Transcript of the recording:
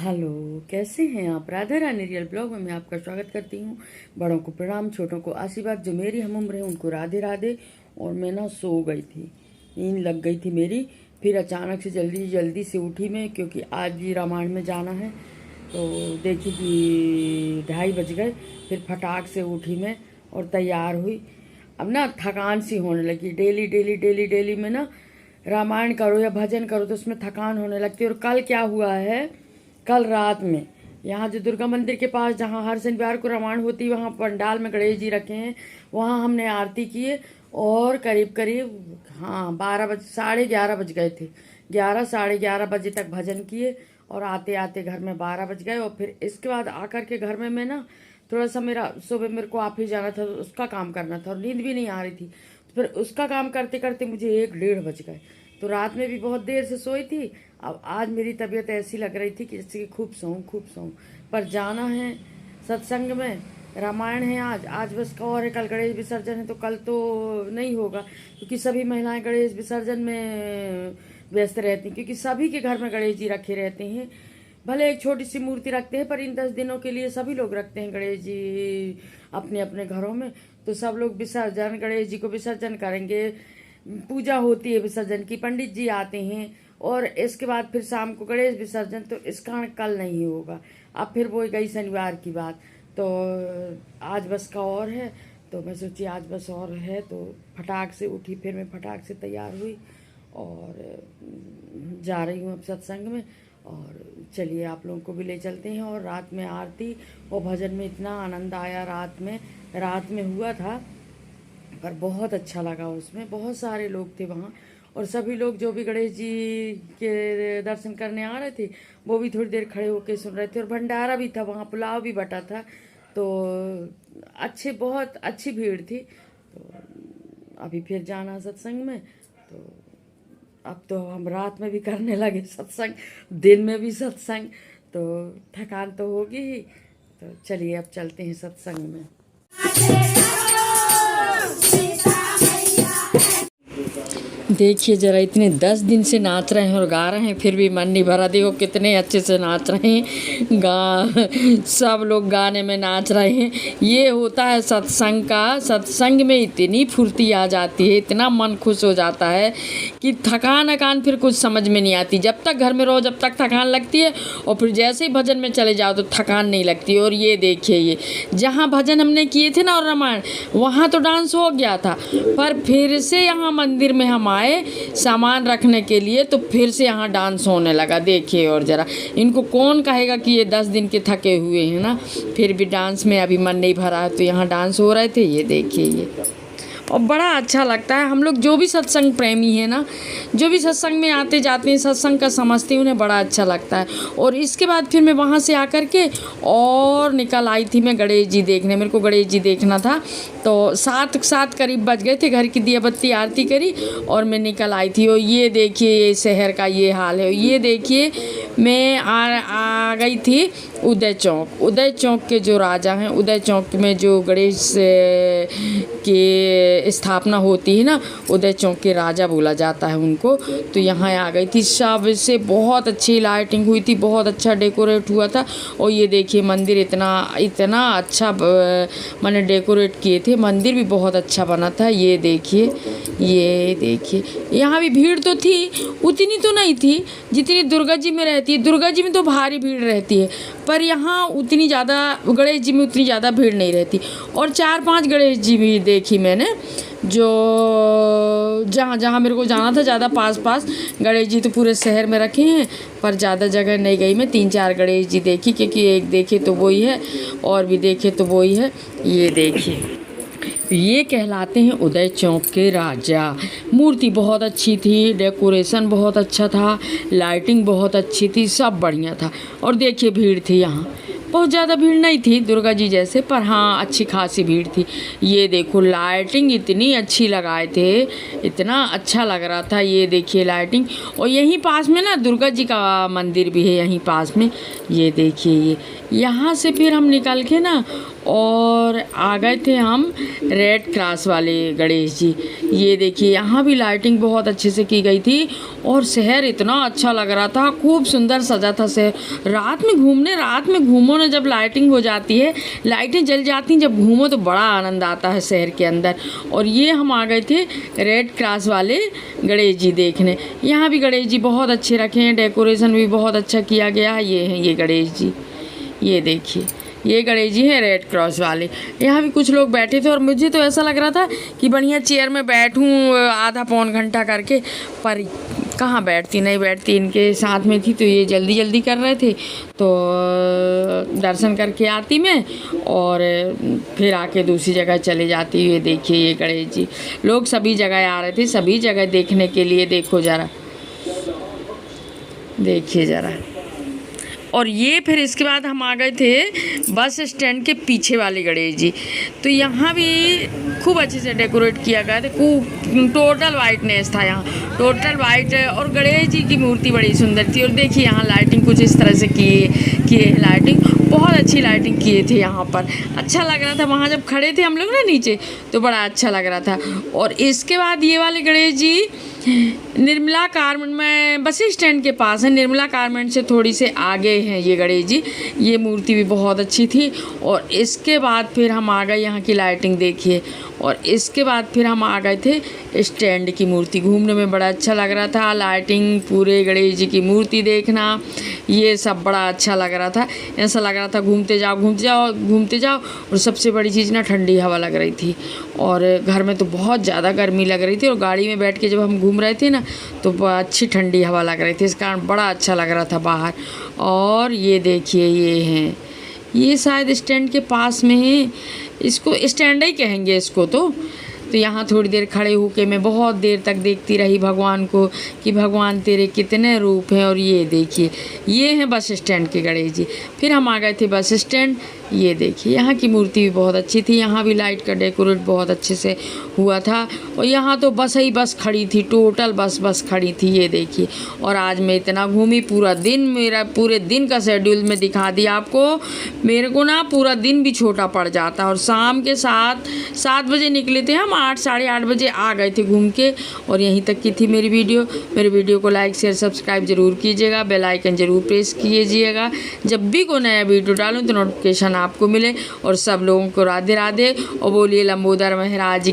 Hello, कैसे हैं आप। राधा रानी रियल ब्लॉग में मैं आपका स्वागत करती हूँ। बड़ों को प्रणाम, छोटों को आशीर्वाद। जो मेरी हम उम्र है उनको राधे राधे। और मैं ना सो गई थी, नींद लग गई थी मेरी। फिर अचानक से जल्दी जल्दी से उठी मैं, क्योंकि आज भी रामायण में जाना है। तो देखी कि 2:30 बज गए। फिर फटाक से उठी मैं और तैयार हुई। अब ना थकान सी होने लगी। डेली डेली डेली डेली में ना रामायण करो या भजन करो तो उसमें थकान होने लगती है। और कल क्या हुआ है, कल रात में यहाँ जो दुर्गा मंदिर के पास जहाँ हर शनिवार को रामायण होती है, वहाँ पंडाल में गणेश जी रखे हैं। वहाँ हमने आरती किए और करीब करीब 11:30 गए थे। 11 साढ़े 11 बजे तक भजन किए और आते आते घर में 12 बज गए। और फिर इसके बाद आकर के घर में मैं ना थोड़ा सा सुबह मेरे को ऑफिस जाना था, तो उसका काम करना था और नींद भी नहीं आ रही थी। तो फिर उसका काम करते करते मुझे 1 डेढ़ बज गए। तो रात में भी बहुत देर से सोई थी। अब आज मेरी तबीयत ऐसी लग रही थी कि जैसे कि खूब सोऊं। पर जाना है सत्संग में, रामायण है आज बस का। और है कल गणेश विसर्जन है, तो कल तो नहीं होगा क्योंकि सभी महिलाएं गणेश विसर्जन में व्यस्त रहती हैं, क्योंकि सभी के घर में गणेश जी रखे रहते हैं। भले एक छोटी सी मूर्ति रखते हैं, पर इन 10 दिनों के लिए सभी लोग रखते हैं गणेश जी अपने अपने घरों में। तो सब लोग विसर्जन, गणेश जी को विसर्जन करेंगे। पूजा होती है विसर्जन की, पंडित जी आते हैं और इसके बाद फिर शाम को गणेश विसर्जन। तो इस कारण कल नहीं होगा। अब फिर वो गई शनिवार की बात। तो आज बस का और है, तो मैं सोची आज बस और है, तो फटाक से उठी। फिर मैं फटाक से तैयार हुई और जा रही हूँ अब सत्संग में। और चलिए आप लोगों को भी ले चलते हैं। और रात में आरती और भजन में इतना आनंद आया। रात में हुआ था, पर बहुत अच्छा लगा। उसमें बहुत सारे लोग थे वहाँ, और सभी लोग जो भी गणेश जी के दर्शन करने आ रहे थे वो भी थोड़ी देर खड़े होकर सुन रहे थे। और भंडारा भी था वहाँ, पुलाव भी बटा था। तो बहुत अच्छी भीड़ थी। तो अभी फिर जाना सत्संग में। तो अब तो हम रात में भी करने लगे सत्संग, दिन में भी सत्संग। तो थकान तो होगी ही। तो चलिए अब चलते हैं सत्संग में। देखिए जरा, इतने 10 दिन से नाच रहे हैं और गा रहे हैं, फिर भी मन नहीं भरा। देखो कितने अच्छे से नाच रहे हैं। सब लोग गाने में नाच रहे हैं। ये होता है सत्संग का। सत्संग में इतनी फुर्ती आ जाती है, इतना मन खुश हो जाता है कि थकान फिर कुछ समझ में नहीं आती। जब तक घर में रहो जब तक थकान लगती है, और फिर जैसे ही भजन में चले जाओ तो थकान नहीं लगती। और ये देखिए, ये जहाँ भजन हमने किए थे ना और रामायण, वहाँ तो डांस हो गया था, पर फिर से यहाँ मंदिर में हम आए सामान रखने के लिए, तो फिर से यहाँ डांस होने लगा। देखिए, और ज़रा इनको कौन कहेगा कि ये 10 दिन के थके हुए हैं ना, फिर भी डांस में अभी मन नहीं भरा है, तो यहाँ डांस हो रहे थे। ये देखिए, ये और बड़ा अच्छा लगता है। हम लोग जो भी सत्संग प्रेमी है ना, जो भी सत्संग में आते जाते हैं, सत्संग का समझते हैं, उन्हें बड़ा अच्छा लगता है। और इसके बाद फिर मैं वहाँ से आकर के और निकल आई थी मैं गणेश जी देखने। मेरे को गणेश जी देखना था। तो 7 करीब बज गए थे। घर की दिया बत्ती आरती करी और मैं निकल आई थी। और ये देखिए, ये शहर का ये हाल है। ये देखिए, मैं आ गई थी उदय चौक के जो राजा हैं, उदय चौक में जो गणेश के स्थापना होती है ना, उदय चौक के राजा बोला जाता है उनको। तो यहाँ आ गई थी। सब से बहुत अच्छी लाइटिंग हुई थी, बहुत अच्छा डेकोरेट हुआ था। और ये देखिए, मंदिर इतना अच्छा मैंने डेकोरेट किए थे। मंदिर भी बहुत अच्छा बना था। ये देखिए, यहाँ भी भीड़ तो थी, उतनी तो नहीं थी जितनी दुर्गा जी में रहती है। दुर्गा जी में तो भारी भीड़ रहती है, पर यहाँ उतनी ज़्यादा, गणेश जी में उतनी ज़्यादा भीड़ नहीं रहती। और 4-5 गणेश जी भी देखी मैंने, जो जहाँ मेरे को जाना था ज़्यादा पास गणेश जी तो पूरे शहर में रखे हैं, पर ज़्यादा जगह नहीं गई मैं। 3-4 गणेश जी देखी, क्योंकि एक देखे तो वही है और भी देखे तो वही है। ये देखिए, ये कहलाते हैं उदय चौक के राजा। मूर्ति बहुत अच्छी थी, डेकोरेशन बहुत अच्छा था, लाइटिंग बहुत अच्छी थी, सब बढ़िया था। और देखिए, भीड़ थी यहाँ, बहुत ज़्यादा भीड़ नहीं थी दुर्गा जी जैसे, पर हाँ अच्छी खासी भीड़ थी। ये देखो, लाइटिंग इतनी अच्छी लगाए थे, इतना अच्छा लग रहा था। ये देखिए लाइटिंग। और यहीं पास में ना दुर्गा जी का मंदिर भी है, यहीं पास में। ये देखिए, ये यहाँ से फिर हम निकल के ना और आ गए थे हम रेड क्रॉस वाले गणेश जी। ये देखिए यहाँ भी लाइटिंग बहुत अच्छे से की गई थी और शहर इतना अच्छा लग रहा था, खूब सुंदर सजा था शहर। रात में घूमो ना, जब लाइटिंग हो जाती है, लाइटें जल जाती हैं जब घूमो तो बड़ा आनंद आता है शहर के अंदर। और ये हम आ गए थे रेड क्रॉस वाले गणेश जी देखने। यहाँ भी गणेश जी बहुत अच्छे रखे हैं, डेकोरेशन भी बहुत अच्छा किया गया है। ये हैं ये गणेश जी, ये देखिए ये गणेश जी हैं रेड क्रॉस वाले। यहाँ भी कुछ लोग बैठे थे और मुझे तो ऐसा लग रहा था कि बढ़िया चेयर में बैठूँ आधा पौन घंटा करके, पर कहाँ बैठती, नहीं बैठती। इनके साथ में थी तो ये जल्दी जल्दी कर रहे थे, तो दर्शन करके आती मैं और फिर आके दूसरी जगह चले जाती। ये देखिए ये गणेश जी, लोग सभी जगह आ रहे थे, सभी जगह देखने के लिए। देखो ज़रा, देखिए ज़रा। और ये फिर इसके बाद हम आ गए थे बस स्टैंड के पीछे वाले गणेश जी। तो यहाँ भी खूब अच्छे से डेकोरेट किया गया था, खूब टोटल वाइटनेस था यहाँ, टोटल वाइट। और गणेश जी की मूर्ति बड़ी सुंदर थी। और देखिए यहाँ लाइटिंग कुछ इस तरह से किए लाइटिंग बहुत अच्छी लाइटिंग किए थे यहाँ पर। अच्छा लग रहा था, वहाँ जब खड़े थे हम लोग ना नीचे तो बड़ा अच्छा लग रहा था। और इसके बाद ये वाले गणेश जी निर्मला गारमेंट में बस स्टैंड के पास है, निर्मला गारमेंट से थोड़ी से आगे हैं ये गणेश जी। ये मूर्ति भी बहुत अच्छी थी। और इसके बाद फिर हम आ गए, यहाँ की लाइटिंग देखिए। और इसके बाद फिर हम आ गए थे स्टैंड की मूर्ति, घूमने में बड़ा अच्छा लग रहा था। लाइटिंग, पूरे गणेश जी की मूर्ति देखना, ये सब बड़ा अच्छा लग रहा था। ऐसा लग रहा था घूमते जाओ घूमते जाओ घूमते जाओ। और सबसे बड़ी चीज़ ना, ठंडी हवा लग रही थी। और घर में तो बहुत ज़्यादा गर्मी लग रही थी, और गाड़ी में बैठ के जब हम घूम रहे थे ना तो अच्छी ठंडी हवा लग रही थी, इस कारण बड़ा अच्छा लग रहा था बाहर। और ये देखिए ये हैं, ये शायद स्टैंड के पास में है, इसको स्टैंड ही कहेंगे इसको। तो यहाँ थोड़ी देर खड़े होके मैं बहुत देर तक देखती रही भगवान को कि भगवान तेरे कितने रूप हैं। और ये देखिए ये हैं बस स्टैंड के गणेश जी। फिर हम आ गए थे बस स्टैंड। ये देखिए यहाँ की मूर्ति भी बहुत अच्छी थी, यहाँ भी लाइट का डेकोरेट बहुत अच्छे से हुआ था। और यहाँ तो बस ही बस खड़ी थी, टोटल बस खड़ी थी। ये देखिए। और आज मैं इतना घूमी, पूरा दिन, मेरा पूरे दिन का शेड्यूल में दिखा दिया आपको। मेरे को ना पूरा दिन भी छोटा पड़ जाता। और शाम के 7 बजे निकले थे हम, 8 साढ़े 8 बजे आ गए थे घूम के। और यहीं तक की थी मेरी वीडियो। मेरे वीडियो को लाइक शेयर सब्सक्राइब ज़रूर कीजिएगा, बेल आइकन ज़रूर प्रेस कीजिएगा, जब भी कोई नया वीडियो डालूँ तो नोटिफिकेशन आपको मिले। और सब लोगों को राधे राधे, और बोलिए लंबोदर महाराज की।